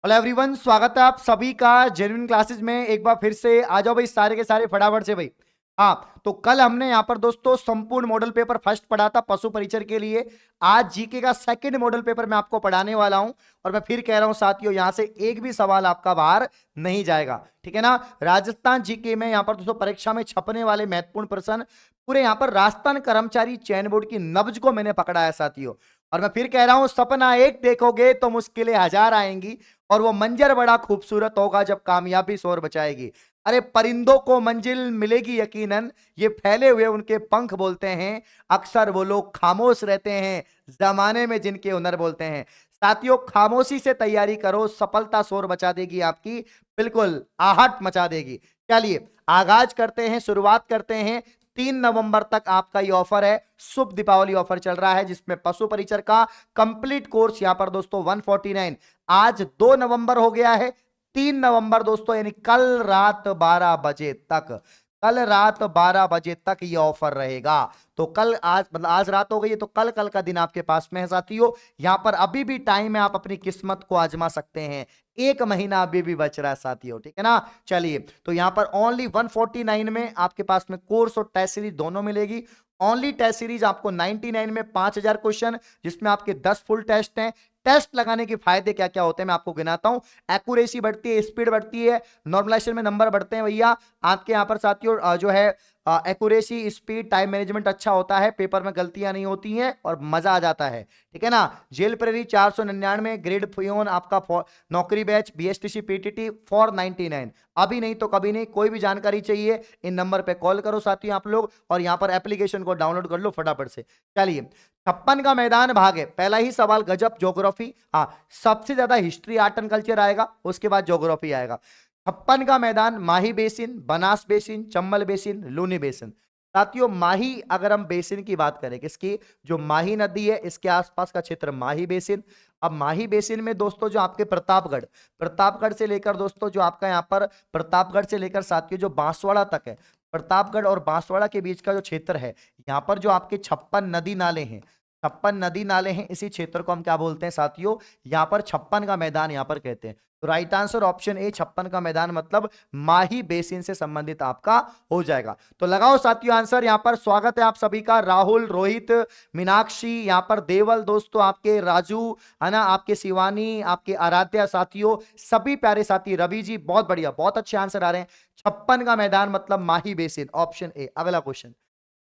Hello everyone, स्वागत है आप सभी का जेन्युइन क्लासेस में। एक बार फिर से आ जाओ भाई, सारे के सारे फटाफट से भाई। हाँ, तो कल हमने यहाँ पर दोस्तों संपूर्ण मॉडल पेपर फर्स्ट पढ़ा था पशु परिचर के लिए। आज जीके का सेकंड मॉडल पेपर मैं आपको पढ़ाने वाला हूं। और मैं फिर कह रहा हूं साथियों, यहां से एक भी सवाल आपका बाहर नहीं जाएगा, ठीक है ना। राजस्थान जीके में यहाँ पर दोस्तों परीक्षा में छपने वाले महत्वपूर्ण प्रश्न पूरे यहाँ पर राजस्थान कर्मचारी चयन बोर्ड की नब्ज को मैंने पकड़ा है साथियों। और मैं फिर कह रहा हूं, सपना एक देखोगे तो मुश्किलें हजार आएंगी, और वो मंजर बड़ा खूबसूरत होगा जब कामयाबी शोर बचाएगी। अरे परिंदों को मंजिल मिलेगी यकीनन, ये फैले हुए उनके पंख बोलते हैं। अक्सर वो लोग खामोश रहते हैं जमाने में जिनके हुनर बोलते हैं। साथियों, खामोशी से तैयारी करो, सफलता शोर बचा देगी आपकी, बिल्कुल आहट मचा देगी। चलिए आगाज करते हैं, शुरुआत करते हैं। 3 नवंबर तक आपका ये ऑफर है, शुभ दीपावली ऑफर चल रहा है, जिसमें पशु परिचर का कंप्लीट कोर्स यहां पर दोस्तों 149। आज 2 नवंबर हो गया है, 3 नवंबर दोस्तों यानी कल रात 12 बजे तक, कल रात 12 बजे तक ये ऑफर रहेगा। तो कल आज मतलब आज रात हो गई है, तो कल कल का दिन आपके पास में है साथियों। यहां पर अभी भी टाइम है, आप अपनी किस्मत को आजमा सकते हैं। एक महीना अभी भी बच रहा है साथियों, ठीक है ना। चलिए, तो यहां पर ओनली 149 में आपके पास में कोर्स और टेस्ट सीरीज दोनों मिलेगी। ओनली टेस्ट सीरीज आपको 99 में 5000 क्वेश्चन, जिसमें आपके 10 फुल टेस्ट हैं। टेस्ट लगाने के फायदे क्या क्या होते हैं मैं आपको गिनाता हूं। एक्यूरेसी बढ़ती है, स्पीड बढ़ती है, नॉर्मलाइजेशन में नंबर बढ़ते हैं भैया आपके यहाँ पर साथियों। जो है एक्यूरेसी, स्पीड, टाइम मैनेजमेंट अच्छा होता है, पेपर में गलतियां नहीं होती हैं और मजा आ जाता है, ठीक है ना। जेल प्रेरी 499, ग्रेड फ्योन आपका नौकरी बैच बीएसटीसी पीटीटी 499। अभी नहीं तो कभी नहीं, कोई भी जानकारी चाहिए इन नंबर पे कॉल करो साथियों आप लोग, और यहां पर एप्लीकेशन को डाउनलोड कर लो फटाफट से। चलिए, 56 का मैदान भाग है, पहला ही सवाल गजब ज्योग्राफी। हाँ, सबसे ज्यादा हिस्ट्री आर्ट एंड कल्चर आएगा, उसके बाद ज्योग्राफी आएगा। 56 का मैदान Mahi basin, Banas basin, Chambal basin, Luni basin. साथियों, माही अगर हम बेसिन की बात करें, किसकी, जो माही नदी है इसके आसपास का क्षेत्र माही बेसिन। अब माही बेसिन में दोस्तों जो आपके प्रतापगढ़, प्रतापगढ़ से लेकर दोस्तों जो आपका यहाँ पर प्रतापगढ़ से लेकर साथियों जो बांसवाड़ा तक है, प्रतापगढ़ और बांसवाड़ा के बीच का जो क्षेत्र है, यहाँ पर जो आपके 56 नदी नाले हैं, 56 नदी नाले हैं, इसी क्षेत्र को हम क्या बोलते हैं साथियों, यहाँ पर 56 का मैदान यहाँ पर कहते हैं। तो राइट आंसर ऑप्शन ए, 56 का मैदान मतलब माही बेसिन से संबंधित आपका हो जाएगा। तो लगाओ साथियों आंसर यहां पर। स्वागत है आप सभी का, राहुल, रोहित, मीनाक्षी, यहां पर देवल दोस्तों, आपके राजू, है ना, आपके शिवानी, आपके आराध्या साथियों, सभी प्यारे साथी, रवि जी बहुत बढ़िया, बहुत अच्छे आंसर आ रहे हैं। 56 का मैदान मतलब माही बेसिन, ऑप्शन ए। अगला क्वेश्चन,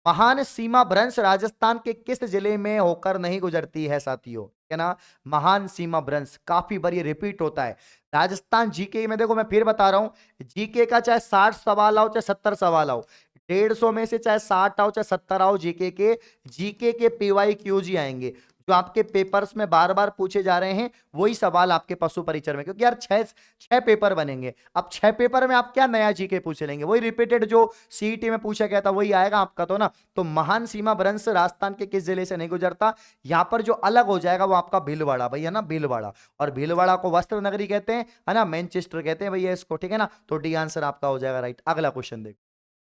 महान सीमा भ्रंश राजस्थान के किस जिले में होकर नहीं गुजरती है साथियों, है ना। महान सीमा भ्रंश काफी बार ये रिपीट होता है राजस्थान जीके में। देखो मैं फिर बता रहा हूं, जीके का चाहे 60 सवाल आओ चाहे 70 सवाल आओ, 150 में से चाहे 60 आओ चाहे 70 आओ, जीके के पीवाई क्यू जी आएंगे, जो आपके पेपर्स में बार बार पूछे जा रहे हैं वही सवाल आपके पशु परिचर में। क्योंकि यार छह छह पेपर बनेंगे, अब 6 पेपर में आप क्या नया जीके पूछ लेंगे, वही रिपीटेड जो सीईटी में पूछा गया था वही आएगा आपका, तो ना। तो महान सीमा भ्रंश राजस्थान के किस जिले से नहीं गुजरता, यहां पर जो अलग हो जाएगा वो आपका भीलवाड़ा भैया ना, भीलवाड़ा। और भीलवाड़ा को वस्त्र नगरी कहते हैं, है ना, मैनचेस्टर कहते हैं भैया इसको, ठीक है ना। तो डी आंसर आपका हो जाएगा राइट। अगला क्वेश्चन देखो,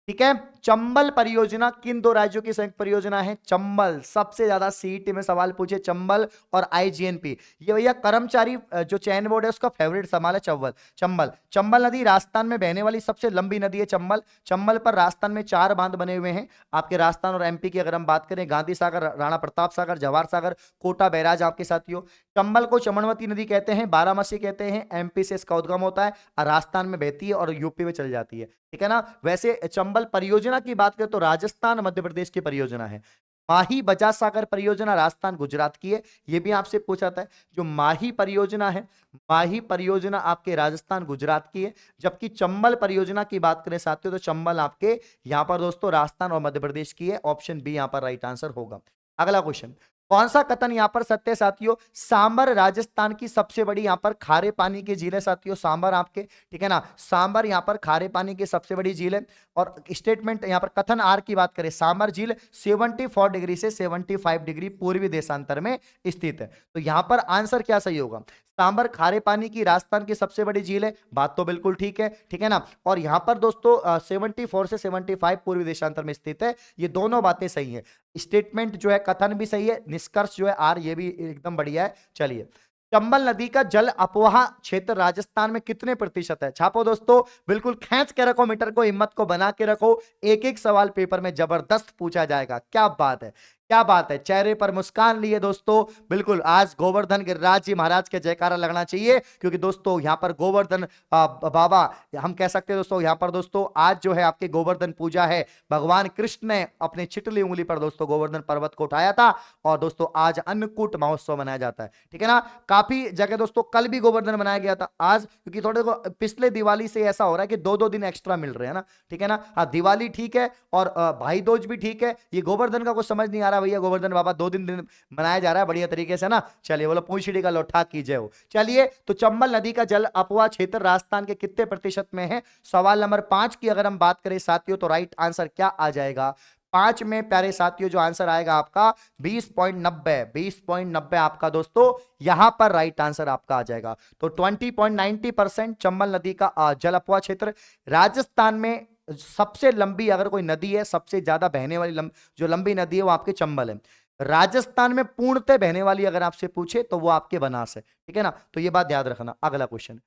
ठीक है। चंबल परियोजना किन दो राज्यों की संयुक्त परियोजना है, चंबल, सबसे ज्यादा सीईटी में सवाल पूछे चंबल और आईजीएनपी, ये भैया कर्मचारी जो चयन बोर्ड है उसका फेवरेट सवाल है। चंबल, चंबल, चंबल नदी राजस्थान में बहने वाली सबसे लंबी नदी है चंबल। चंबल पर राजस्थान में 4 बांध बने हुए हैं आपके, राजस्थान और एमपी की अगर हम बात करें, गांधी सागर, राणा प्रताप सागर, जवाहर सागर, कोटा बैराज आपके साथियों। चंबल को चमनवती नदी कहते हैं, बारामसी कहते हैं, एमपी से इसका उद्गम होता है और राजस्थान में बहती है और यूपी में चल जाती है, ठीक है ना। वैसे चंबल परियोजना की बात करें तो राजस्थान मध्य प्रदेश की परियोजना है। माही बजाज सागर परियोजना राजस्थान गुजरात की है, यह भी आपसे पूछा था। जो माही परियोजना है, माही परियोजना आपके राजस्थान गुजरात की है, जबकि चंबल परियोजना की बात करें साथियों तो चंबल आपके यहां पर दोस्तों राजस्थान और मध्य प्रदेश की है। ऑप्शन बी यहां पर राइट आंसर होगा। अगला क्वेश्चन, कौन सा कथन यहां पर सत्य है साथियों, सांबर राजस्थान की सबसे बड़ी यहां पर खारे पानी की झील है साथियों, सांबर आपके, ठीक है ना। सांबर यहां पर खारे पानी की सबसे बड़ी झील है। और स्टेटमेंट यहां पर कथन आर की बात करें, सांबर झील 74 डिग्री से 75 डिग्री पूर्वी देशांतर में स्थित है। तो यहां पर आंसर क्या सही होगा, सांबर खारे पानी की राजस्थान की सबसे बड़ी झील है, बात तो बिल्कुल ठीक है ना। और यहां पर दोस्तों 74 से 75 पूर्वी देशांतर में स्थित है, ये दोनों बातें सही है। स्टेटमेंट जो है, कथन भी सही है, निष्कर्ष जो है आर, ये भी एकदम बढ़िया है। चलिए चंबल नदी का जल अपवाह क्षेत्र राजस्थान में कितने प्रतिशत है? छापो दोस्तों, बिल्कुल खींच के रखो मीटर को, हिम्मत को बना के रखो, एक एक सवाल पेपर में जबरदस्त पूछा जाएगा। क्या बात है, क्या बात है, चेहरे पर मुस्कान लिए दोस्तों। बिल्कुल आज गोवर्धन गिरिराज जी महाराज के जयकारा लगना चाहिए, क्योंकि दोस्तों यहां पर गोवर्धन बाबा हम कह सकते हैं दोस्तों, यहां पर दोस्तों आज जो है आपके गोवर्धन पूजा है। भगवान कृष्ण ने अपने छिटली उंगली पर दोस्तों गोवर्धन पर्वत को उठाया था, और दोस्तों आज अन्नकूट महोत्सव मनाया जाता है, ठीक है ना। काफी जगह दोस्तों कल भी गोवर्धन बनाया गया था, आज क्योंकि थोड़े को पिछले दिवाली से ऐसा हो रहा है कि दो दो दिन एक्स्ट्रा मिल रहे हैं ना, ठीक है ना। हाँ दिवाली ठीक है और भाई दूज भी ठीक है, ये गोवर्धन का कुछ समझ नहीं आ रहा भैया, गोवर्धन बाबा दो दिन मनाया जा रहा है बढ़िया तरीके से ना। चलिए बोलो पूंछड़ी का लोठा कीजिए हो। चलिए तो चंबल नदी का जल अपवा क्षेत्र राजस्थान के कितने प्रतिशत में है? सवाल नंबर 5 की अगर हम बात करें साथियों, तो राइट आंसर क्या आ जाएगा? 5 में प्यारे साथियों जो आंसर आएगा आपका 20.90, 20.90 आपका दोस्तों यहां पर राइट आंसर आपका आ जाएगा। तो 20.90% चंबल नदी का जल अपवा क्षेत्र राजस्थान में। सबसे लंबी अगर कोई नदी है, सबसे ज्यादा बहने वाली जो लंबी नदी है वो आपके चंबल है। राजस्थान में पूर्णतः बहने वाली अगर आपसे पूछे तो वो आपके बनास है, ठीक है ना। तो ये बात याद रखना। अगला क्वेश्चन,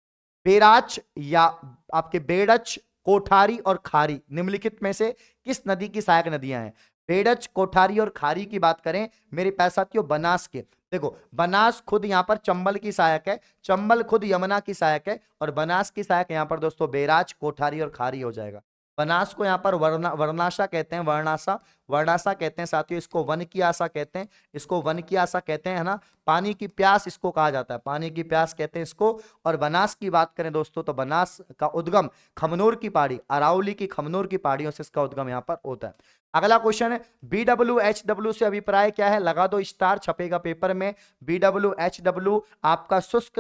बेराच या आपके बेड़च, कोठारी और खारी निम्नलिखित में से किस नदी की सहायक नदियां हैं? बेड़च, कोठारी और खारी की बात करें मेरे पैसा साथियों बनास के, देखो बनास खुद यहां पर चंबल की सहायक है, चंबल खुद यमुना की सहायक है, और बनास की सहायक यहां पर दोस्तों बेराच, कोठारी और खारी हो जाएगा। बनास को यहां पर वर्णाशा कहते हैं, वर्णाशा, वर्णाशा कहते हैं साथियों, इसको वन की आशा कहते हैं, इसको वन की आशा कहते हैं, है ना। पानी की प्यास इसको कहा जाता है, पानी की प्यास कहते हैं इसको। और बनास की बात करें दोस्तों, तो बनास का उद्गम खमनोर की पहाड़ी, अरावली की खमनोर की पहाड़ियों से इसका उद्गम यहां पर होता है। अगला क्वेश्चन है, BWHW से अभिप्राय क्या है? लगा दो स्टार, छपेगा पेपर में। BWHW आपका शुष्क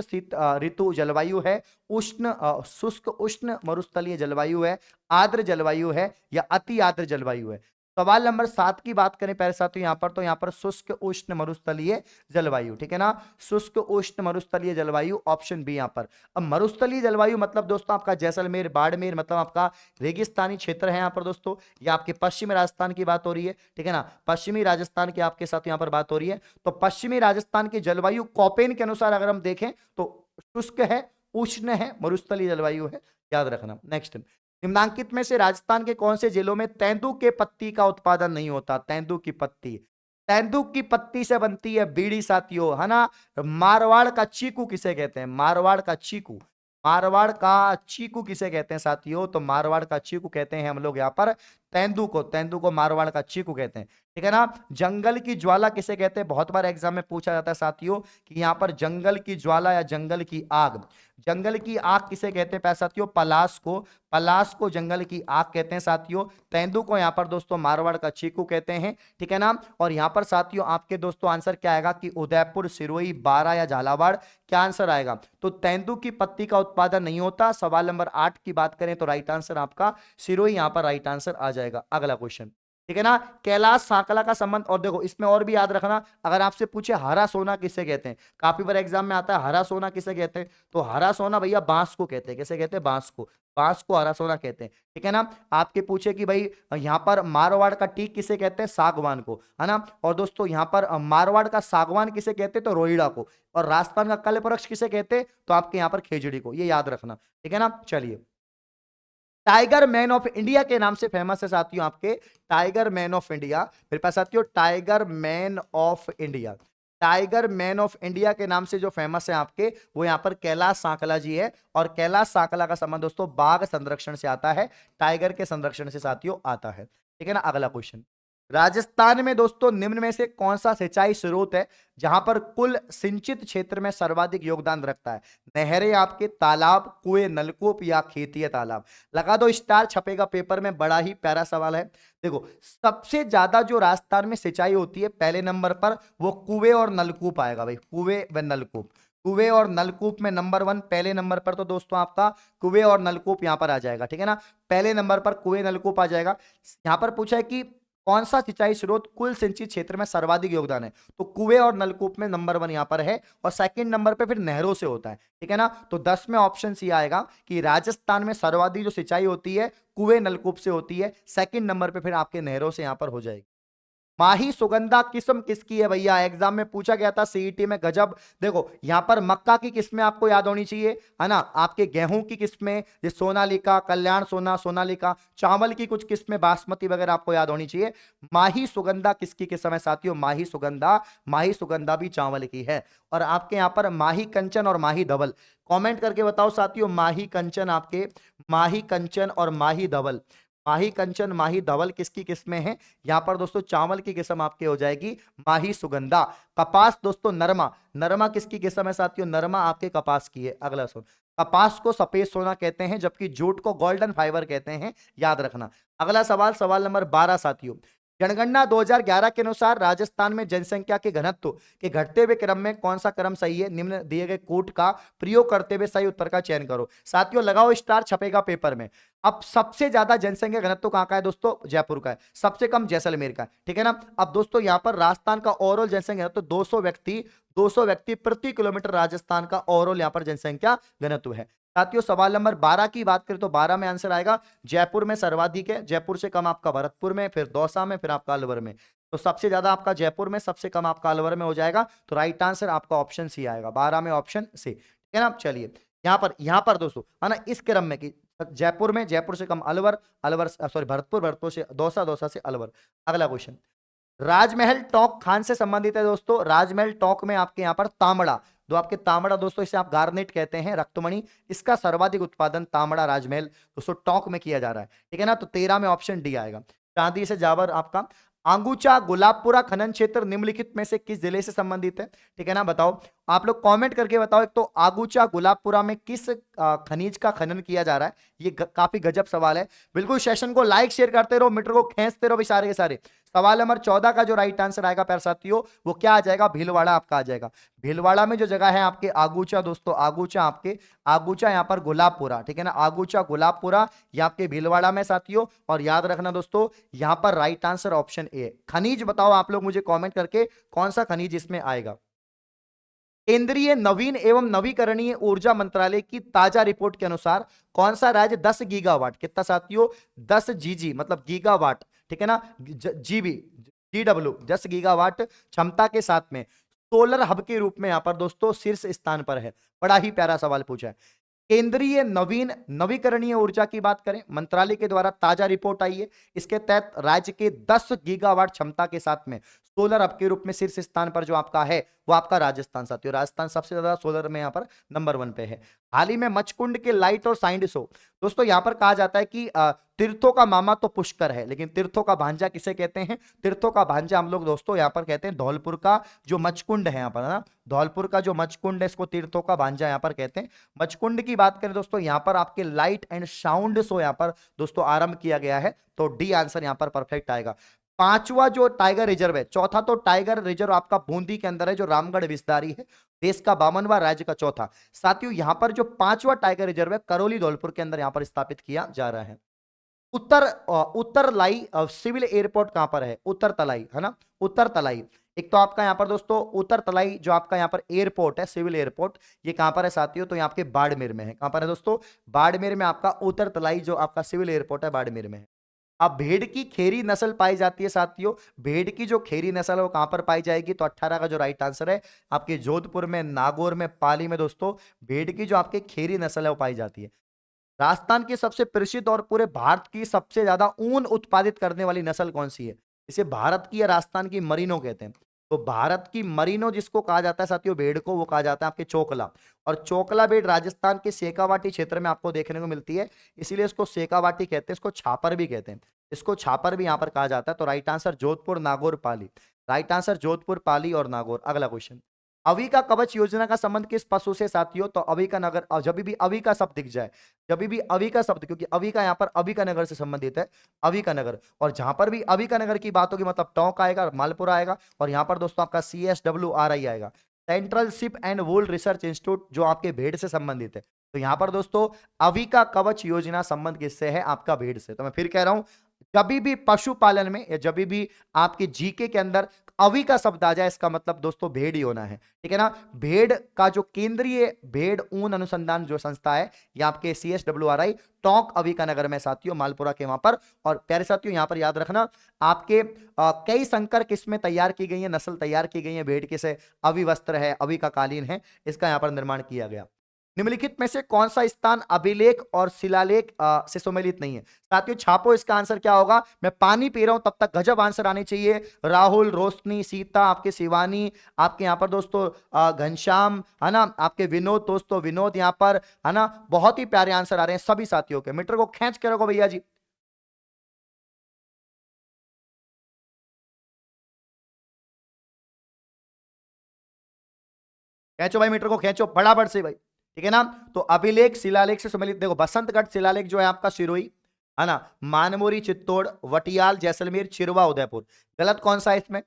ऋतु जलवायु है, उष्ण शुष्क उष्ण मरुस्थलीय जलवायु है, आर्द्र जलवायु है, या अति आर्द्र जलवायु है। सवाल नंबर 7 की बात करें पहले साथियों यहां पर, तो यहां पर शुष्क उष्ण मरुस्थलीय जलवायु, ठीक है ना। शुष्क उष्ण मरुस्थलीय जलवायु ऑप्शन बी यहां पर। अब मरुस्थलीय जलवायु मतलब दोस्तों आपका जैसलमेर, बाड़मेर, मतलब आपका रेगिस्तानी क्षेत्र है यहां पर दोस्तों। या आपके पश्चिमी राजस्थान की बात हो रही है, ठीक है ना, पश्चिमी राजस्थान की आपके साथ यहां पर बात हो रही है। तो पश्चिमी राजस्थान की जलवायु कोपेन के अनुसार अगर हम देखें तो शुष्क है, उष्ण है, मरुस्थलीय जलवायु है, याद रखना। नेक्स्ट, निम्नांकित में से राजस्थान के कौन से जिलों में तेंदू के पत्ती का उत्पादन नहीं होता? तेंदू की पत्ती, तेंदू की पत्ती से बनती है बीड़ी साथियों, है ना। मारवाड़ का चीकू किसे कहते हैं? मारवाड़ का चीकू, मारवाड़ का चीकू किसे कहते हैं साथियों? तो मारवाड़ का चीकू कहते हैं हम लोग यहाँ पर तेंदू को, तेंदू को मारवाड़ का चीकू कहते हैं, ठीक है ना। जंगल की ज्वाला किसे कहते हैं? बहुत बार एग्जाम में पूछा जाता है साथियों कि यहाँ पर जंगल की ज्वाला या जंगल की आग, जंगल की आग किसे कहते हैं साथियों? पलाश को, पलाश को जंगल की आग कहते हैं साथियों। तेंदू को यहाँ पर दोस्तों मारवाड़ का चीकू कहते हैं, ठीक है ना। और यहाँ पर साथियों आपके दोस्तों आंसर क्या आएगा कि उदयपुर, सिरोही, बारा या झालावाड़, क्या आंसर आएगा? तो तेंदू की पत्ती का उत्पादन नहीं होता। सवाल नंबर 8 की बात करें तो राइट आंसर आपका सिरोही यहाँ पर राइट आंसर आ जाएगा। अगला क्वेश्चन, ठीक है ना, कैलाश साकला का संबंध। और देखो इसमें और भी याद रखना, अगर आपसे पूछे हरा सोना किसे कहते हैं, काफी बार एग्जाम में आता है हरा सोना किसे कहते हैं, तो हरा सोना भैया बांस को कहते हैं। कैसे कहते हैं? बांस को, बांस को हरा सोना कहते हैं, ठीक है ना। आपके पूछे कि भाई यहाँ पर मारवाड़ का टीक किसे कहते हैं? सागवान को, है ना। और दोस्तों यहाँ पर मारवाड़ का सागवान किसे कहते हैं? तो रोहिड़ा को। और राजस्थान का कल्पवृक्ष किसे कहते हैं? तो आपके यहाँ पर खेजड़ी को, ये याद रखना, ठीक है ना। चलिए, टाइगर मैन ऑफ इंडिया के नाम से फेमस है साथियों आपके, टाइगर मैन ऑफ इंडिया, मेरे पास साथियों tiger man of India, tiger man of India के नाम से जो फेमस है आपके, वो यहां पर कैलाश सांकला जी है। और कैलाश सांकला का संबंध दोस्तों बाघ संरक्षण से आता है, टाइगर के संरक्षण से साथियों आता है, ठीक है ना। अगला क्वेश्चन, राजस्थान में दोस्तों निम्न में से कौन सा सिंचाई स्रोत है जहां पर कुल सिंचित क्षेत्र में सर्वाधिक योगदान रखता है? नहरें, आपके तालाब, कुएं, नलकूप, या खेतीय तालाब? लगा दो स्टार, छपेगा पेपर में, बड़ा ही प्यारा सवाल है। देखो सबसे ज्यादा जो राजस्थान में सिंचाई होती है पहले नंबर पर वो कुएं और नलकूप आएगा भाई, कुएं व नलकूप, कुएं और नलकूप में नंबर 1 पहले नंबर पर तो दोस्तों आपका कुएं और नलकूप यहां पर आ जाएगा, ठीक है ना। पहले नंबर पर कुएं नलकूप आ जाएगा। यहां पर पूछा है कि कौन सा सिंचाई स्रोत कुल सिंचित क्षेत्र में सर्वाधिक योगदान है, तो कुएं और नलकूप में नंबर 1 यहां पर है। और सेकंड नंबर पे फिर नहरों से होता है, ठीक है ना। तो 10 में ऑप्शन सी आएगा कि राजस्थान में सर्वाधिक जो सिंचाई होती है कुएं नलकूप से होती है, सेकंड नंबर पे फिर आपके नहरों से यहां पर हो जाएगी। माही सुगंधा किस्म किसकी है भैया? एग्जाम में पूछा गया था सीईटी में, गजब। देखो यहां पर मक्का की किस्में आपको याद होनी चाहिए, है ना। आपके गेहूं की किस्में जैसे सोनालिका, कल्याण सोना, सोनालिका। चावल की कुछ किस्में बासमती वगैरह आपको याद होनी चाहिए। माही सुगंधा किसकी किस्म है साथियों? माही सुगंधा, माही सुगंधा भी चावल की है। और आपके यहां पर माही कंचन और माही धवल, कमेंट करके बताओ साथियों। माही कंचन आपके, माही कंचन और माही धवल, माही कंचन माही धवल किसकी किस्में हैं? यहां पर दोस्तों चावल की किस्म आपके हो जाएगी माही सुगंधा। कपास दोस्तों नरमा, नरमा किसकी किस्म है साथियों? नरमा आपके कपास की है। अगला सुन, कपास को सफेद सोना कहते हैं जबकि जूट को गोल्डन फाइबर कहते हैं, याद रखना। अगला सवाल, सवाल नंबर 12 साथियों। जनगणना 2011 के अनुसार राजस्थान में जनसंख्या के घनत्व के घटते हुए क्रम में कौन सा क्रम सही है? निम्न दिए गए कोट का प्रयोग करते हुए सही उत्तर का चयन करो। साथियों लगाओ स्टार, छपेगा पेपर में। अब सबसे ज्यादा जनसंख्या घनत्व कहां का है दोस्तों? जयपुर का है। सबसे कम जैसलमेर का है, ठीक है ना। अब दोस्तों यहां पर राजस्थान का ओवरऑल जनसंख्या घनत्व 200 व्यक्ति प्रति किलोमीटर, राजस्थान का ओवरऑल यहां पर जनसंख्या घनत्व है। साथियों सवाल नंबर 12 की बात करें तो 12 में आंसर आएगा जयपुर में सर्वाधिक है। जयपुर से कम आपका भरतपुर में, फिर दौसा में, फिर आपका अलवर में। तो सबसे ज्यादा आपका जयपुर में, सबसे कम आपका अलवर में हो जाएगा। तो राइट आंसर आपका ऑप्शन सी आएगा, 12 में ऑप्शन सी, ठीक है ना। चलिए यहां पर दोस्तों है ना, इस क्रम में कि जयपुर में, जयपुर से कम अलवर, अलवर सॉरी भरतपुर, भरतपुर से दौसा, दौसा से अलवर। अगला क्वेश्चन, राजमहल टॉक खान से संबंधित है दोस्तों। राजमहल टॉक में आपके यहां पर तांबड़ा, जो आपके तांबड़ा दोस्तों, इसे आप गार्नेट कहते हैं, रक्तमणि, इसका सर्वाधिक उत्पादन तांबड़ा राजमहल दोस्तों टॉक में किया जा रहा है, ठीक है ना। तो 13 में ऑप्शन डी आएगा। चांदी से जावर आपका। आंगूचा गुलाबपुरा खनन क्षेत्र निम्नलिखित में से किस जिले से संबंधित है? ठीक है ना, बताओ आप लोग कमेंट करके बताओ। एक तो आगूचा गुलाबपुरा में किस खनिज का खनन किया जा रहा है? ये काफी गजब सवाल है। बिल्कुल सेशन को लाइक शेयर करते रहो, मीटर को खींचते रहो सारे के सारे। सवाल नंबर 14 का जो राइट आंसर आएगा प्यारे साथियों, वो क्या आ जाएगा? भीलवाड़ा आपका आ जाएगा। भीलवाड़ा में जो जगह है आपके आगूचा दोस्तों, आगूचा आपके, आगूचा यहाँ पर गुलाबपुरा, ठीक है ना। आगूचा गुलाबपुरा ये आपके भीलवाड़ा में साथियों। और याद रखना दोस्तों, यहां पर राइट आंसर ऑप्शन ए। खनिज बताओ आप लोग मुझे कमेंट करके, कौन सा खनिज इसमें आएगा? केंद्रीय नवीन एवं नवीकरणीय ऊर्जा मंत्रालय की ताजा रिपोर्ट के अनुसार कौन सा राज्य 10 गीगावाट, कितना साथियों? 10 जीजी मतलब गीगावाट, ठीक है ना, जीबी, जीडब्ल्यू, 10 गीगावाट क्षमता के साथ में सोलर हब के रूप में यहां पर दोस्तों शीर्ष स्थान पर है। बड़ा ही प्यारा सवाल पूछा है। केंद्रीय नवीन नवीकरणीय ऊर्जा की बात करें, मंत्रालय के द्वारा ताजा रिपोर्ट आई है। इसके तहत राज्य के 10 गीगावाट क्षमता के साथ में सोलर हब के रूप में शीर्ष स्थान पर जो आपका है वो आपका राजस्थान साथियों। राजस्थान सबसे ज्यादा सोलर में यहां पर नंबर 1 पे है। हाल ही में मचकुंड के लाइट और साइंड शो दोस्तों, यहां पर कहा जाता है कि तीर्थों का मामा तो पुष्कर है, लेकिन तीर्थों का भांजा किसे कहते हैं? तीर्थों का भांजा हम लोग दोस्तों यहां पर कहते हैं धौलपुर का जो मचकुंड है यहां पर, है ना। धौलपुर का जो मचकुंड है इसको तीर्थों का भांजा यहां पर कहते हैं। मचकुंड की बात करें दोस्तों, यहां पर आपके लाइट एंड साउंड शो यहां पर दोस्तों आरंभ किया गया है। तो डी आंसर यहां पर परफेक्ट आएगा। पांचवा जो टाइगर रिजर्व है, चौथा तो टाइगर रिजर्व आपका बूंदी के अंदर है जो रामगढ़ विस्तारी है, देश का 52वां, राज्य का चौथा। साथियों यहां पर जो पांचवा टाइगर रिजर्व है करौली धौलपुर के अंदर यहां पर स्थापित किया जा रहा है। उत्तर लाई सिविल एयरपोर्ट कहां पर है? उत्तर तलाई, है ना, उत्तर तलाई। एक तो आपका यहां पर दोस्तों उत्तर तलाई जो आपका यहां पर एयरपोर्ट है, सिविल एयरपोर्ट, ये कहां पर है साथियों? तो यहाँ आपके बाड़मेर में है। कहां पर है दोस्तों? बाड़मेर में आपका उत्तर तलाई जो आपका सिविल एयरपोर्ट है बाड़मेर में है। अब भेड़ की खेरी नस्ल पाई जाती है साथियों, भेड़ की जो खेरी नस्ल है वो कहां पर पाई जाएगी? तो 18 का जो राइट आंसर है आपके जोधपुर में, नागौर में, पाली में दोस्तों भेड़ की जो आपके खेरी नस्ल है वो पाई जाती है। राजस्थान की सबसे प्रसिद्ध और पूरे भारत की सबसे ज्यादा ऊन उत्पादित करने वाली नस्ल कौन सी है? इसे भारत की या राजस्थान की मरीनो कहते हैं। तो भारत की मरीनो जिसको कहा जाता है साथियों भेड़ को, वो कहा जाता है आपके चोकला। और चोकला भेड़ राजस्थान के शेखावाटी क्षेत्र में आपको देखने को मिलती है, इसीलिए इसको शेखावाटी कहते हैं। इसको छापर भी कहते हैं, इसको छापर भी यहां पर कहा जाता है। तो राइट आंसर जोधपुर, नागौर, पाली। राइट आंसर जोधपुर, पाली और नागौर। अगला क्वेश्चन, अवी का कवच योजना का संबंध किस पशु से साथियों? तो अवी का नगर, जब भी अवी का शब्द दिख जाए, जब भी अवी का शब्द, क्योंकि अवी का यहाँ पर अवी का नगर से संबंधित है, अवी का नगर। और जहां पर भी अवी का नगर की बात होगी मतलब टोंक आएगा, मालपुरा आएगा, और यहाँ पर दोस्तों आपका CSWRI आएगा, central ship and wool research institute, जो आपके भेड़ से संबंधित है। तो यहाँ पर दोस्तों अवी का कवच योजना संबंध किससे है? आपका भेड़ से। तो मैं फिर कह रहा हूं, जब भी पशुपालन में या जब भी आपके जीके के अंदर अवि का शब्द आ जाए इसका मतलब दोस्तों भेड़ ही होना है, ठीक है ना। भेड़ का जो केंद्रीय भेड़ ऊन अनुसंधान जो संस्था है ये आपके CSWRI टोंक अवि का नगर में साथियों, मालपुरा के वहां पर। और प्यारे साथियों यहां पर याद रखना आपके कई संकर किस्में तैयार की गई है, नस्ल तैयार की गई है भेड़ के से। अवि वस्त्र है, अवि का कालीन है, इसका यहां पर निर्माण किया गया। निम्नलिखित में से कौन सा स्थान अभिलेख और शिलालेख से सुमेलित नहीं है? साथियों छापो इसका आंसर क्या होगा। मैं पानी पी रहा हूं तब तक गजब आंसर आने चाहिए। राहुल, रोशनी, सीता, आपके शिवानी, आपके यहां पर दोस्तों घनश्याम, है ना, आपके विनोद, दोस्तों विनोद यहां पर, है ना। बहुत ही प्यारे आंसर आ रहे हैं सभी साथियों के। मीटर को खींच के रखो भैया जी। खींचो भाई, मीटर को खींचो फटाफट से भाई, ठीक है ना। तो अभिलेख शिलालेख से सम्मिलित देखो, बसंतगढ़ शिलालेख जो है आपका सिरोही, है ना, मानमोरी चित्तौड़, वटियाल जैसलमेर, चिरवा उदयपुर। गलत कौन सा है इसमें?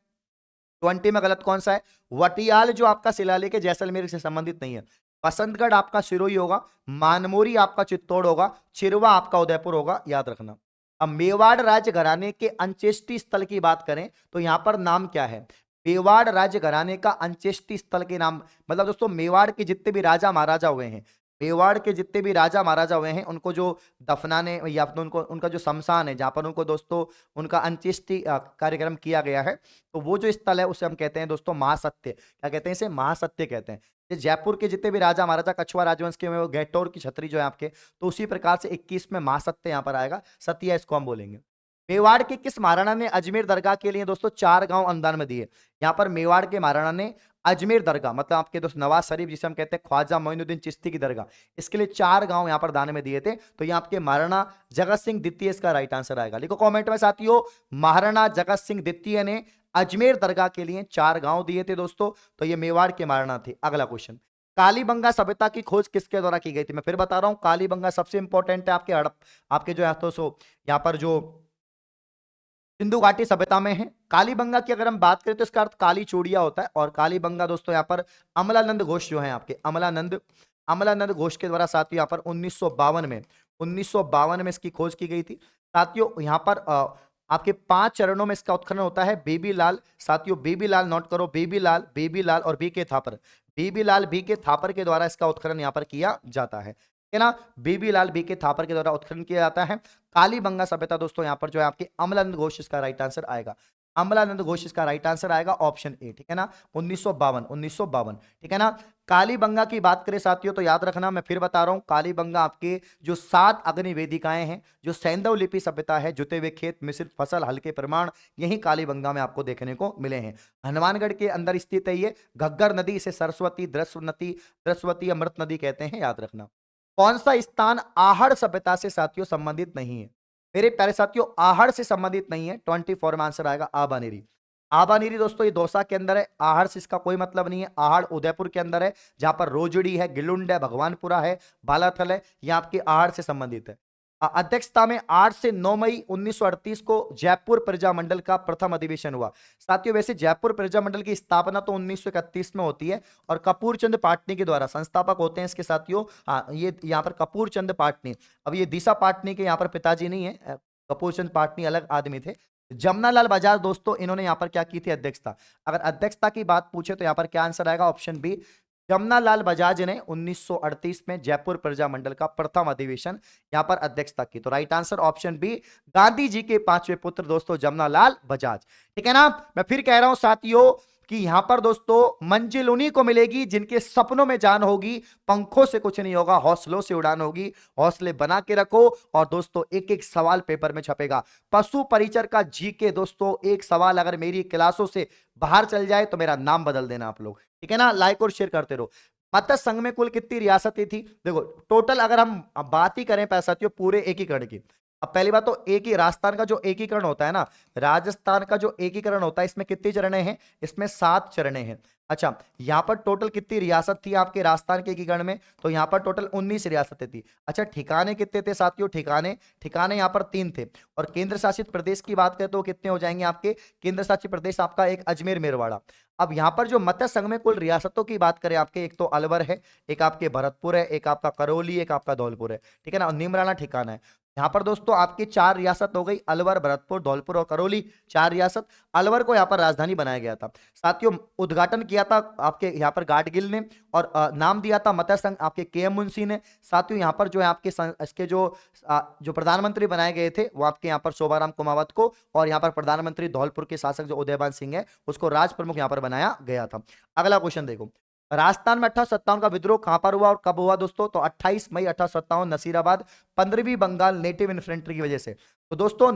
20 में गलत कौन सा है? वटियाल जो आपका शिलालेख है जैसलमेर से संबंधित नहीं है। बसंतगढ़ आपका सिरोही होगा, मानमोरी आपका चित्तौड़ होगा, चिरवा आपका उदयपुर होगा, याद रखना। अब मेवाड़ राज्य घराने के अंत्येष्टि स्थल की बात करें तो यहां पर नाम क्या है? मेवाड़ राज्य घराने का अंत्येष्टि स्थल के नाम, मतलब दोस्तों मेवाड़ के जितने भी राजा महाराजा हुए हैं, मेवाड़ के जितने भी राजा महाराजा हुए हैं उनको जो दफनाने या फिर उनको उनका जो शमशान है जहां पर उनको दोस्तों उनका अंत्येष्टि कार्यक्रम किया गया है, तो वो जो स्थल है उसे हम कहते हैं दोस्तों महासत्य। क्या कहते हैं इसे? महासत्य कहते हैं। ये जयपुर के जितने भी राजा महाराजा कछुआ राजवंश के वो गैटोर की छतरी जो है आपके, तो उसी प्रकार से 21 में महासत्य यहाँ पर आएगा, सत्या इसको हम बोलेंगे। मेवाड़ के किस महाराणा ने अजमेर दरगाह के लिए दोस्तों 4 गांव अनुदान में दिए? यहाँ पर मेवाड़ के महाराणा ने अजमेर दरगाह, मतलब आपके दोस्त नवाज शरीफ जिसे हम कहते हैं ख्वाजा मोइनुद्दीन चिश्ती की दरगाह, इसके लिए 4 गांव यहाँ पर दान में दिए थे। तो ये आपके महाराणा जगत सिंह द्वितीय इसका राइट आंसर आएगा। लिखो कमेंट में साथियों, महाराणा जगत सिंह द्वितीय ने अजमेर दरगाह के लिए 4 गांव दिए थे दोस्तों, तो ये मेवाड़ के महाराणा थे। अगला क्वेश्चन, कालीबंगा सभ्यता की खोज किसके द्वारा की गई थी? मैं फिर बता रहा हूं, कालीबंगा सबसे इंपॉर्टेंट है आपके हड़प, आपके जो है तो सो यहाँ पर जो सिंधु घाटी सभ्यता में है। कालीबंगा की अगर हम बात करें तो इसका अर्थ काली चूड़िया होता है। और कालीबंगा दोस्तों यहाँ पर अमलानंद घोष जो है आपके, अमलानंद अमलानंद घोष के द्वारा साथियों यहाँ पर 1952 में इसकी खोज की गई थी। साथियों यहाँ पर आपके 5 चरणों में इसका उत्खनन होता है। बेबी लाल, साथियों बेबी लाल नोट करो, बेबी लाल और बी के थापर, बेबी लाल बी के थापर के द्वारा इसका उत्खनन यहाँ पर किया जाता है, ठीक है ना। बेबी लाल बी के थापर के द्वारा उत्खनन किया जाता है। कालीबंगा सभ्यता दोस्तों यहाँ पर जो है आपके अमलानंद घोष इसका राइट आंसर आएगा। अमलानंद घोष इसका राइट आंसर आएगा, ऑप्शन ए, ठीक है ना। 1952, ठीक है ना। कालीबंगा की बात करें साथियों तो याद रखना, मैं फिर बता रहा हूं, कालीबंगा आपके जो 7 अग्नि वेदिकाएं हैं, जो सैंधव लिपि सभ्यता है, जुते हुए खेत, मिश्रित फसल, हल्के प्रमाण, यही कालीबंगा में आपको देखने को मिले हैं। हनुमानगढ़ के अंदर स्थित है ये। घग्गर नदी, इसे सरस्वती, दृश्वती, अमृत नदी कहते हैं, याद रखना। कौन सा स्थान आहड़ सभ्यता से साथियों संबंधित नहीं है? मेरे प्यारे साथियों आहड़ से संबंधित नहीं है। 24 में आंसर आएगा आबानेरी। आबानेरी दोस्तों ये दौसा के अंदर है, आहड़ से इसका कोई मतलब नहीं है। आहड़ उदयपुर के अंदर है, जहां पर रोजड़ी है, गिलुंड है, भगवानपुरा है, बालाथल है, ये आपके आहड़ से संबंधित है। अध्यक्षता में 8 से 9 मई 1938 को जयपुर प्रजामंडल का प्रथम अधिवेशन हुआ। साथियों वैसे जयपुर प्रजामंडल की स्थापना तो 1931 में होती है और कपूर चंद पाटनी के द्वारा संस्थापक होते हैं इसके साथियों। हाँ ये यहाँ पर कपूर चंद पाटनी, अब ये दिशा पाटनी के यहाँ पर पिताजी नहीं है, कपूर चंद पाटनी अलग आदमी थे। जमनालाल बजाज दोस्तों इन्होंने यहाँ पर क्या की थी? अध्यक्षता। अगर अध्यक्षता की बात पूछे तो यहाँ पर क्या आंसर आएगा? ऑप्शन बी, जमनालाल बजाज ने 1938 में जयपुर प्रजामंडल का प्रथम अधिवेशन यहां पर अध्यक्षता की। तो right answer option B, Gandhi ji के 5वें पुत्र दोस्तों जमनालाल बजाज, ठीक है ना। मैं फिर कह रहा हूं साथियों कि यहां पर दोस्तों मंजिल उन्हीं को मिलेगी जिनके सपनों में जान होगी, पंखों से कुछ नहीं होगा, हौसलों से उड़ान होगी। हौसले बना के रखो और दोस्तों एक एक सवाल पेपर में छपेगा। पशु परिचर का जीके दोस्तों एक सवाल अगर मेरी क्लासों से बाहर चल जाए तो मेरा नाम बदल देना आप लोग, ठीक है ना। लाइक और शेयर करते रहो। मत्स्य संघ में कुल कितनी रियासतें थी? देखो टोटल अगर हम बात ही करें साथियों पूरे एकीकरण की, अब पहली बात तो एक ही राजस्थान का जो एकीकरण होता है ना, राजस्थान का जो एकीकरण होता है इसमें कितनी चरणें हैं? इसमें 7 चरणें हैं। अच्छा, यहाँ पर टोटल कितनी रियासत थी आपके राजस्थान के एकीकरण में? तो यहाँ पर टोटल 19 रियासतें थी। अच्छा, ठिकाने कितने थे साथियों? ठिकाने ठिकाने यहाँ पर 3 थे। और केंद्र शासित प्रदेश की बात करें तो कितने हो जाएंगे आपके? केंद्र शासित प्रदेश आपका एक अजमेर मेरवाड़ा। अब यहाँ पर जो मत्स्य संघ में कुल रियासतों की बात करें आपके, एक तो अलवर है, एक आपके भरतपुर है, एक आपका करौली, एक आपका धौलपुर है, ठीक है ना, और निमराना ठिकाना है। यहाँ पर दोस्तों आपकी 4 रियासत हो गई, अलवर, भरतपुर, धौलपुर और करौली, 4 रियासत। अलवर को यहाँ पर राजधानी बनाया गया था साथियों। उद्घाटन किया था आपके यहाँ पर गाडगिल ने, और नाम दिया था मत्स्य संघ आपके के.एम. मुंशी ने। साथियों यहाँ पर जो है आपके इसके जो प्रधानमंत्री बनाए गए थे वो आपके यहाँ पर शोभाराम कुमावत को, और यहाँ पर प्रधानमंत्री धौलपुर के शासक जो उदयभान सिंह है उसको राज प्रमुख यहाँ पर बनाया गया था। अगला क्वेश्चन देखो, राजस्थान में 1857 का विद्रोह कहां पर हुआ और कब हुआ दोस्तों? तो 28 मई 1857 नसीराबाद, 15वीं बंगाल नेटिव इन्फेंट्री की वजह से। तो दोस्तों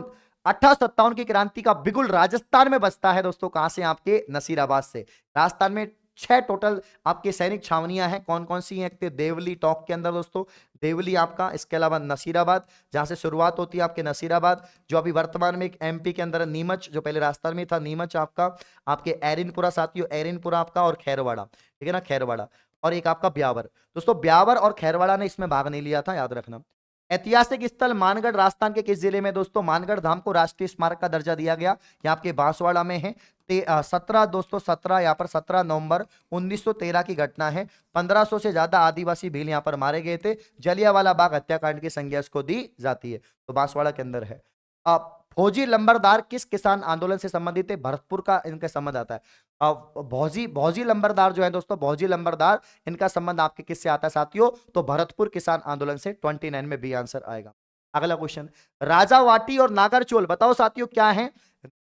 1857 की क्रांति का बिगुल राजस्थान में बजता है दोस्तों, कहां से? आपके नसीराबाद से। राजस्थान में 6 टोटल आपके सैनिक छावनियां हैं। कौन कौन सी हैं? एक तो देवली टॉक के अंदर दोस्तों, देवली आपका, इसके अलावा नसीराबाद जहां से शुरुआत होती है आपके नसीराबाद, जो अभी वर्तमान में एक एमपी के अंदर है, नीमच जो पहले राजस्थान में था, नीमच आपका, आपके एरिनपुरा साथियों, एरिनपुरा आपका, और खैरवाड़ा, ठीक है ना, खैरवाड़ा, और एक आपका ब्यावर। दोस्तों ब्यावर और खैरवाड़ा ने इसमें भाग नहीं लिया था, याद रखना। ऐतिहासिक स्थल मानगढ़ राजस्थान के किस जिले में दोस्तों? मानगढ़ धाम को राष्ट्रीय स्मारक का दर्जा दिया गया, यहाँ आपके बांसवाड़ा में है। 17 दोस्तों 17 यहाँ पर 17 नवंबर 1913 की घटना है। 1500 से ज्यादा आदिवासी भील यहाँ पर मारे गए थे। जलियांवाला बाग हत्याकांड की संज्ञा इसको दी जाती है, तो बांसवाड़ा के अंदर है। फौजी लंबरदार किस किसान आंदोलन से संबंधित है? भरतपुर का इनका संबंध आता है। भौजी भौजी लंबरदार जो है दोस्तों, भौजी लंबरदार, इनका संबंध आपके किससे आता है साथियों? तो भरतपुर किसान आंदोलन से। 29 में बी आंसर आएगा। अगला क्वेश्चन, राजावाटी और नागरचोल बताओ साथियों क्या है?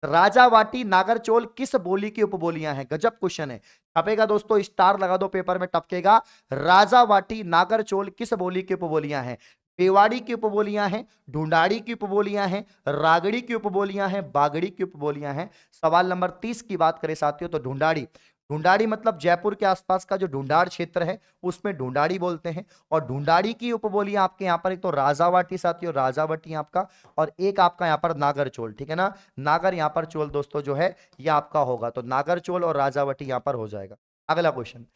राजावाटी नागरचोल किस बोली की उपबोलियां हैं? गजब क्वेश्चन है, टपेगा दोस्तों, स्टार लगा दो पेपर में, टपकेगा। राजावाटी नागरचोल किस बोली की उपबोलियां हैं? पेवाड़ी की उपबोलियां हैं, ढूंढाड़ी की उपबोलियां हैं, रागड़ी की उपबोलियां हैं, बागड़ी की उपबोलियां हैं। सवाल नंबर 30 की बात करें साथियों तो ढूंढाड़ी। ढूंढाड़ी मतलब जयपुर के आसपास का जो ढूंढाड़ क्षेत्र है उसमें ढूंढाड़ी बोलते हैं। और ढूंढाड़ी की उपबोलियां आपके यहाँ पर एक तो राजावाटी साथियों, राजावटी आपका, और एक आपका यहाँ पर नागरचोल, ठीक है ना, नागर यहाँ पर चोल दोस्तों जो है ये आपका होगा, तो नागरचोल और राजावटी यहाँ पर हो जाएगा। अगला क्वेश्चन,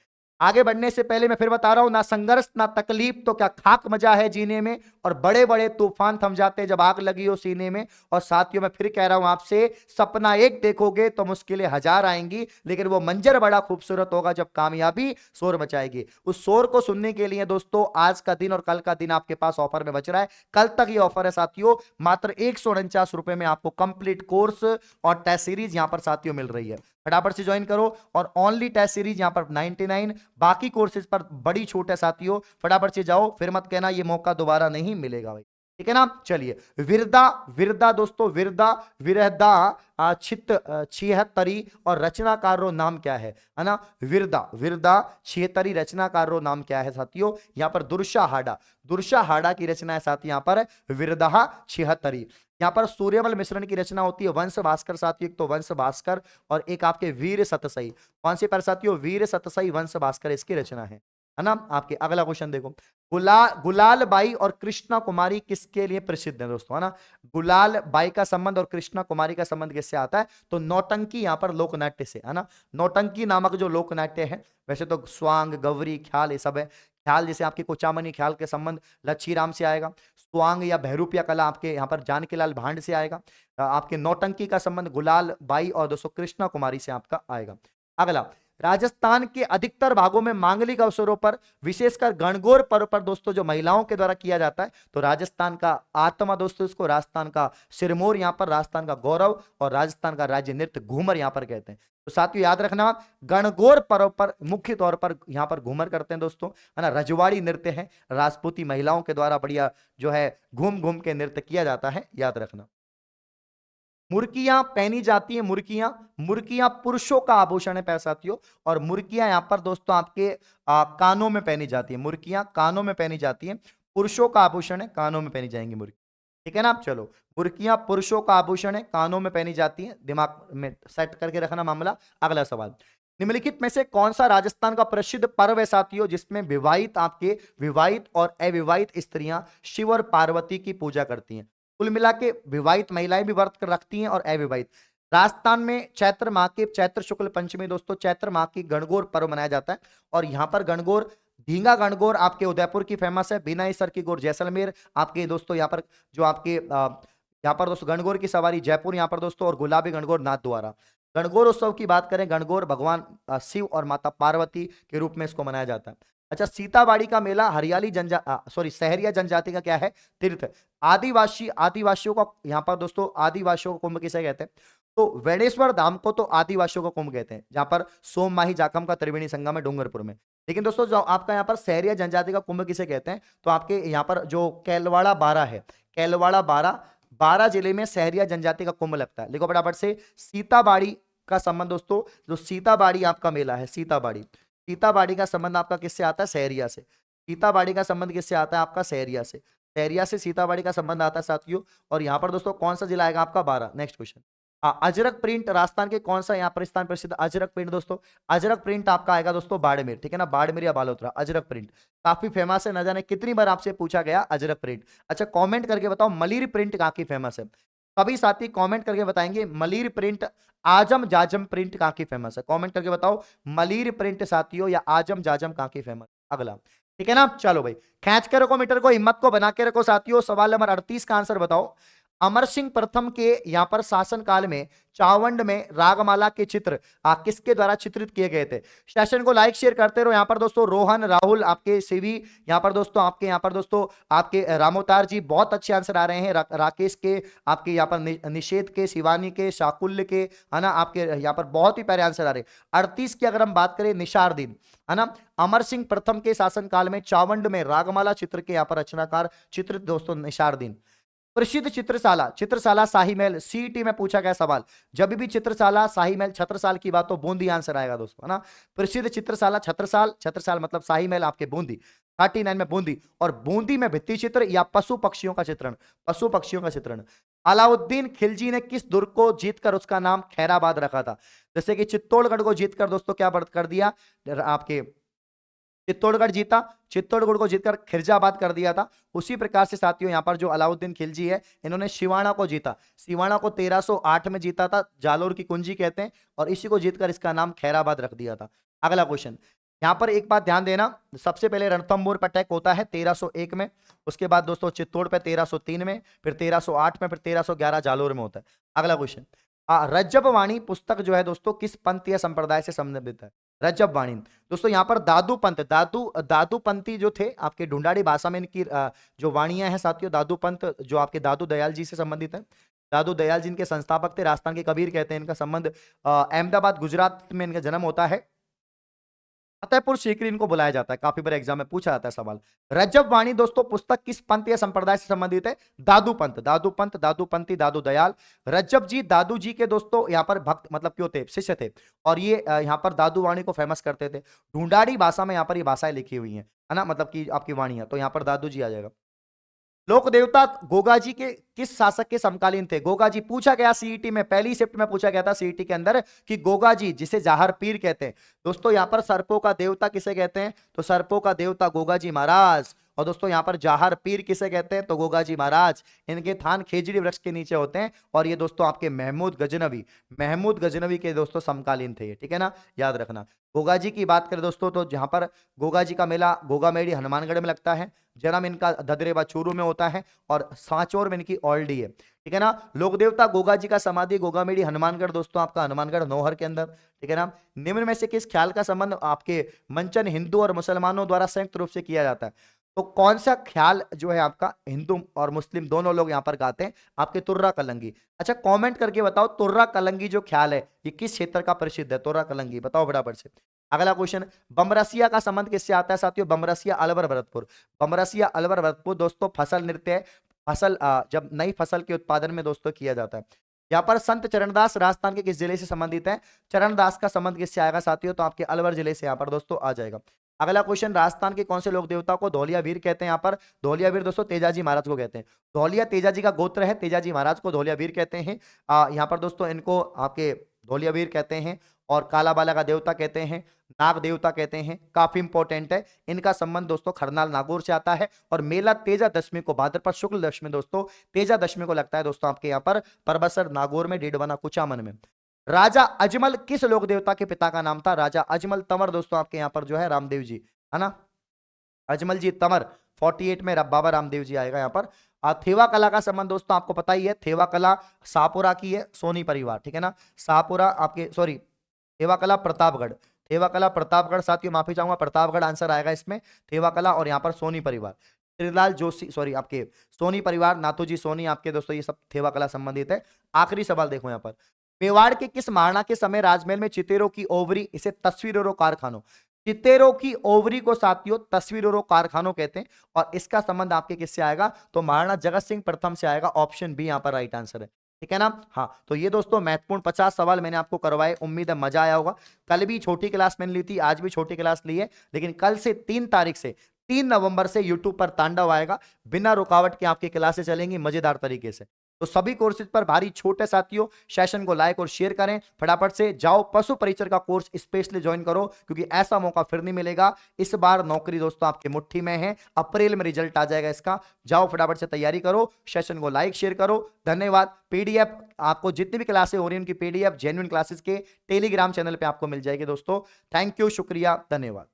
आगे बढ़ने से पहले मैं फिर बता रहा हूं, ना संघर्ष ना तकलीफ तो क्या खाक मजा है जीने में, और बड़े बड़े तूफान थम जाते हैं जब आग लगी हो सीने में। और साथियों मैं फिर कह रहा हूं आपसे, सपना एक देखोगे तो मुश्किलें हजार आएंगी, लेकिन वो मंजर बड़ा खूबसूरत होगा जब कामयाबी शोर मचाएगी। उस शोर को सुनने के लिए दोस्तों आज का दिन और कल का दिन आपके पास ऑफर में बच रहा है। कल तक ये ऑफर है साथियों, मात्र 149 रुपए में आपको कंप्लीट कोर्स और टेस्ट सीरीज यहां पर साथियों मिल रही है। फटाफट से ज्वाइन करो, और ओनली टेस्ट सीरीज यहां पर 99, बाकी कोर्सेज पर बड़ी छूट है साथियों। फटाफट से जाओ, फिर मत कहना ये मौका दोबारा नहीं मिलेगा भाई, ठीक है ना। चलिए, विरदा, विरदा दोस्तों, विरदा, विरहदा, छित छिहत्तरी, और रचनाकारो नाम क्या है ना? विरदा, विरदा, छिहत्तरी, रचनाकारो नाम क्या है साथियों? यहाँ पर दुर्शा हाडा, दुर्शा हाडा की रचना है साथी, यहाँ पर विरदा छिहत्तरी। यहाँ पर सूर्यमल मिश्रण की रचना होती है वंश भास्कर साथियों, एक तो वंश भास्कर, और एक आपके वीर सतसई। कौन सी पर साथियों? वीर सतसई वंश भास्कर इसकी रचना है ना आपके। अगला क्वेश्चन देखो, गुलाल बाई और कृष्णा कुमारी किसके लिए प्रसिद्ध है दोस्तों, है ना? गुलाल बाई का संबंध और कृष्णा कुमारी का संबंध किससे आता है? तो नौटंकी यहाँ पर लोक नाट्य से, है ना। नौटंकी नामक जो लोक नाट्य है, वैसे तो स्वांग, गौरी, ख्याल ये सब है। ख्याल जैसे आपके कुचामनी ख्याल के संबंध लच्छी राम से आएगा। स्वांग या बहरूपिया कला आपके यहाँ पर जानकीलाल भांड से आएगा। आपके नौटंकी का संबंध गुलाल बाई और दोस्तों कृष्णा कुमारी से आपका आएगा। अगला, राजस्थान के अधिकतर भागों में मांगलिक अवसरों पर, विशेषकर गणगौर पर्व पर दोस्तों जो महिलाओं के द्वारा किया जाता है, तो राजस्थान का आत्मा दोस्तों इसको, राजस्थान का सिरमौर यहाँ पर, राजस्थान का गौरव, और राजस्थान का राज्य नृत्य घूमर यहाँ पर कहते हैं। तो साथियों याद रखना, गणगौर पर्व पर मुख्य तौर पर यहाँ पर घूमर करते हैं दोस्तों, है ना। रजवाड़ी नृत्य है, राजपूती महिलाओं के द्वारा बढ़िया जो है घूम घूम के नृत्य किया जाता है, याद रखना। मुर्कियां पहनी जाती हैं, मुर्कियां, मुर्कियां पुरुषों का आभूषण है प्यारे साथियों। और मुर्कियां यहां पर दोस्तों आपके कानों में पहनी जाती है, मुर्कियां कानों में पहनी जाती हैं, पुरुषों का आभूषण है, कानों में पहनी जाएंगी मुर्की, ठीक है ना। चलो, मुर्कियां पुरुषों का आभूषण है, कानों में पहनी जाती हैं, दिमाग में सेट करके रखना मामला। अगला सवाल, निम्नलिखित में से कौन सा राजस्थान का प्रसिद्ध पर्व है साथियों जिसमें विवाहित आपके विवाहित और अविवाहित स्त्रियां शिव और पार्वती की पूजा करती हैं? कुल मिला के विवाहित महिलाएं भी व्रत रखती हैं और अविवाहित। राजस्थान में चैत्र माह के चैत्र शुक्ल पंचमी दोस्तों चैत्र माह की गणगौर पर्व मनाया जाता है। और यहाँ पर गणगौर, ढींगा गणगौर आपके उदयपुर की फेमस है, बिना सर की गौर जैसलमेर आपके दोस्तों यहाँ पर, जो आपके यहाँ पर दोस्तों गणगौर की सवारी जयपुर यहाँ पर दोस्तों, और गुलाबी गणगौर नाथ द्वारा। गणगौर उत्सव की बात करें, गणगौर भगवान शिव और माता पार्वती के रूप में इसको मनाया जाता है। अच्छा, सीताबाड़ी का मेला हरियाली सहरिया जनजाति का क्या है, तीर्थ। आदिवासियों का यहाँ पर दोस्तों, आदिवासियों को कुंभ किसे कहते हैं, तो वेणेश्वर धाम को तो आदिवासियों का कुंभ कहते हैं, जहां पर सोम माही जाकम का त्रिवेणी संगम है डूंगरपुर में। लेकिन दोस्तों जो आपका यहाँ पर सहरिया जनजाति का कुंभ किसे कहते हैं, तो आपके यहाँ पर जो कैलवाड़ा बारा है, कैलवाड़ा बारा, बारा जिले में सहरिया जनजाति का कुंभ लगता है। लिखो फटाफट से, सीताबाड़ी का संबंध दोस्तों, जो सीताबाड़ी आपका मेला है, सीताबाड़ी, सीताबाड़ी का संबंध आपका किससे आता है, सहरिया से। सीताबाड़ी का संबंध किससे आता है, आपका सहरिया से। सहरिया से सीताबाड़ी का संबंध आता है साथियों। और यहाँ पर दोस्तों कौन सा जिला आएगा आपका, बारा। Next question, Ajrak print Rajasthan के कौन सा यहाँ पर स्थान प्रसिद्ध, अजरक प्रिंट दोस्तों, अजरक प्रिंट आपका आएगा दोस्तों बाड़मेर, ठीक है ना, बाड़मेर या बालोतरा। अजरक प्रिंट काफी फेमस है, न जाने कितनी बार आपसे पूछा गया अजरक प्रिंट। अच्छा, कमेंट करके बताओ मलीर प्रिंट काफी फेमस है, सभी साथी कमेंट करके बताएंगे मलीर प्रिंट, आजम जाजम प्रिंट कहाँ की फेमस है, कमेंट करके बताओ मलीर प्रिंट साथियों या आजम जाजम कहाँ की फेमस। अगला, ठीक है ना, चलो भाई, खींच के रखो मीटर को, हिम्मत को बना के रखो साथियों। सवाल नंबर 38 का आंसर बताओ। अमर सिंह प्रथम के यहां पर शासन काल में चावंड में रागमाला के चित्र किसके द्वारा चित्रित किए गए थे। सेशन को लाइक शेयर करते रहो। यहां पर दोस्तों रोहन, राहुल, आपके सीवी, यहां पर दोस्तों आपके, यहां पर दोस्तों आपके रामोतार जी, बहुत अच्छे आंसर आ रहे हैं। राकेश के, आपके यहाँ पर निषेध के, शिवानी के, शाकुल्य के, है ना, आपके यहाँ पर बहुत ही प्यारे आंसर आ रहे हैं। 38 की अगर हम बात करें, निशारदीन, है ना, अमर सिंह प्रथम के शासनकाल में चावंड में रागमाला चित्र के यहाँ पर रचनाकार चित्रित दोस्तों निशारदीन। प्रसिद्ध चित्रशाला, चित्रशाला शाही महल, सीईटी में पूछा गया सवाल, जब भी चित्रशाला शाही महल छत्रसाल की बात तो बूंदी आंसर आएगा दोस्तों, है ना। प्रसिद्ध चित्रशाला छत्रसाल, छत्रसाल मतलब शाही महल आपके बूंदी, 39 में बूंदी। और बूंदी में भित्ति चित्र या पशु पक्षियों का चित्रण, पशु पक्षियों का चित्रण। अलाउद्दीन खिलजी ने किस दुर्ग को जीतकर उसका नाम खैराबाद रखा था। जैसे कि चित्तौड़गढ़ को जीतकर दोस्तों क्या कर दिया, आपके चित्तौड़गढ़ जीता, चित्तौड़गढ़ को जीतकर खिरजाबाद कर दिया था। उसी प्रकार से साथियों यहाँ पर जो अलाउद्दीन खिलजी है, इन्होंने सिवाना को जीता, सिवाना को 1308 में जीता था, जालोर की कुंजी कहते हैं, और इसी को जीतकर इसका नाम खैराबाद रख दिया था। अगला क्वेश्चन, यहाँ पर एक बात ध्यान देना, सबसे पहले रणथंभौर पर अटैक होता है 1301 में, उसके बाद दोस्तों चित्तौड़ पे 1303 में, फिर 1308 में, फिर 1311 जालोर में होता है। अगला क्वेश्चन, रज्जब वाणी पुस्तक जो है दोस्तों किस पंथ या संप्रदाय से संबंधित है। रज्जब वाणी दोस्तों यहाँ पर दादू पंथ, दादू पंथी जो थे आपके ढूंढाड़ी भाषा में इनकी जो वाणियां हैं साथियों, दादू पंथ जो आपके दादू दयाल जी से संबंधित है। दादू दयाल जी इनके संस्थापक थे, राजस्थान के कबीर कहते हैं। इनका संबंध अहमदाबाद गुजरात में इनका जन्म होता है। फतेहपुर सीकरी इनको बुलाया जाता है, काफी बार एग्जाम में पूछा जाता है सवाल। रज्जब वाणी दोस्तों पुस्तक किस पंथ या संप्रदाय से संबंधित है, दादू पंथ, दादू पंथ, दादू पंथी, दादू दयाल। रज्जब जी दादू जी के दोस्तों यहाँ पर भक्त मतलब क्यों थे, शिष्य थे, और ये यहाँ पर दादू वाणी को फेमस करते थे। ढूंढाड़ी भाषा में यहाँ पर ये भाषाएं लिखी हुई है ना, मतलब कि आपकी वाणी है, तो यहाँ पर दादू जी आ जाएगा। लोक देवता गोगाजी के किस शासक के समकालीन थे। गोगाजी पूछा गया सीईटी में, पहली शिफ्ट में पूछा गया था सीईटी के अंदर कि गोगाजी जिसे जाहर पीर कहते हैं दोस्तों, यहां पर सर्पों का देवता किसे कहते हैं, तो सर्पों का देवता गोगाजी महाराज। और दोस्तों यहाँ पर जाहर पीर किसे कहते हैं, तो गोगाजी महाराज। इनके थान खेजड़ी वृक्ष के नीचे होते हैं, और ये दोस्तों आपके महमूद गजनवी के दोस्तों समकालीन थे, ठीक है ना, याद रखना। गोगाजी की बात करें दोस्तों, तो जहां पर गोगाजी का मेला गोगामेड़ी हनुमानगढ़ में लगता है, जन्म इनका धदरेवा चूरू में होता है, और सांचौर में इनकी ऑलडी है, ठीक है ना। लोक देवता गोगाजी का समाधि गोगामेड़ी हनुमानगढ़ दोस्तों आपका हनुमानगढ़ नौहर के अंदर, ठीक है ना। निम्न में से किस ख्याल का संबंध आपके मंचन हिंदू और मुसलमानों द्वारा संयुक्त रूप से किया जाता है, तो कौन सा ख्याल जो है आपका हिंदू और मुस्लिम दोनों लोग यहां पर गाते हैं, आपके तुर्रा कलंगी। अच्छा, कमेंट करके बताओ तुर्रा कलंगी जो ख्याल है ये किस क्षेत्र का प्रसिद्ध है, तुर्रा कलंगी बताओ बराबर से। अगला क्वेश्चन, बमरसिया का संबंध किससे आता है साथियों, बमरसिया अलवर भरतपुर। बमरसिया अलवर भरतपुर दोस्तों फसल नृत्य है, फसल जब नई फसल के उत्पादन में दोस्तों किया जाता है। यहाँ पर संत चरणदास राजस्थान के किस जिले से संबंधित है, चरणदास का संबंध किससे आएगा साथियों, तो आपके अलवर जिले से यहाँ पर दोस्तों आ जाएगा। अगला क्वेश्चन, राजस्थान के कौन से लोक देवता को धौलिया वीर कहते हैं, यहाँ पर धौलिया वीर दोस्तों तेजाजी महाराज को कहते हैं। धौलिया तेजाजी का गोत्र है, तेजाजी महाराज को धौलिया वीर कहते हैं। यहाँ पर दोस्तों इनको आपके धौलिया वीर कहते हैं, और काला बाला का देवता कहते हैं। नाग देवता कहते हैं, काफी इंपॉर्टेंट है। इनका संबंध दोस्तों खरनाल नागौर से आता है। और मेला तेजा दशमी को, भाद्रपद शुक्ल दशमी दोस्तों, तेजा दशमी को लगता है दोस्तों आपके यहाँ पर परबसर नागौर में, डेडबना कुचामन में। राजा अजमल किस लोक देवता के पिता का नाम था? राजा अजमल तंवर दोस्तों आपके यहाँ पर जो है रामदेव जी, है ना, अजमल जी तंवर। 48 में बाबा रामदेव जी आएगा यहाँ पर। थेवा कला का संबंध दोस्तों आपको पता ही है, थेवा कला शाहपुरा की है, सोनी परिवार, ठीक है ना, शाहपुरा आपके, सॉरी, थेवा कला प्रतापगढ़, थेवा कला प्रतापगढ़, साथियों माफी चाहूंगा, प्रतापगढ़ आंसर आएगा इसमें, थेवा कला, और यहाँ पर सोनी परिवार, त्रिलाल जोशी, सॉरी आपके सोनी परिवार, नाथूजी सोनी आपके दोस्तों, ये सब थेवा कला संबंधित है। आखिरी सवाल देखो यहाँ पर, मेवाड़ के किस महाराणा के समय राजमहल में चितेरों की ओवरी, इसे तस्वीरों कारखानों, चितेरों की ओवरी को साथियों तस्वीरों कारखानों कहते हैं। और इसका संबंध आपके किससे आएगा? तो महाराणा जगत सिंह प्रथम से आएगा। ऑप्शन बी यहाँ पर राइट आंसर है, ठीक है ना। हाँ, तो ये दोस्तों महत्वपूर्ण 50 सवाल मैंने आपको करवाए, उम्मीद है मजा आया होगा। कल भी छोटी क्लास मैंने ली थी, आज भी छोटी क्लास ली है, लेकिन कल से 3 तारीख से 3 नवंबर से यूट्यूब पर तांडव आएगा, बिना रुकावट के आपकी क्लासेस चलेंगी मजेदार तरीके से। तो सभी कोर्सेज पर भारी छूट है साथियों, सेशन को लाइक और शेयर करें, फटाफट से जाओ पशु परिचर का कोर्स स्पेशली ज्वाइन करो, क्योंकि ऐसा मौका फिर नहीं मिलेगा। इस बार नौकरी दोस्तों आपके मुट्ठी में है, अप्रैल में रिजल्ट आ जाएगा इसका। जाओ फटाफट से तैयारी करो, सेशन को लाइक शेयर करो। धन्यवाद। पीडीएफ आपको जितनी भी क्लासें हो रही है उनकी पीडीएफ जेन्युइन क्लासेस के टेलीग्राम चैनल पे आपको मिल जाएगी दोस्तों। थैंक यू, शुक्रिया, धन्यवाद।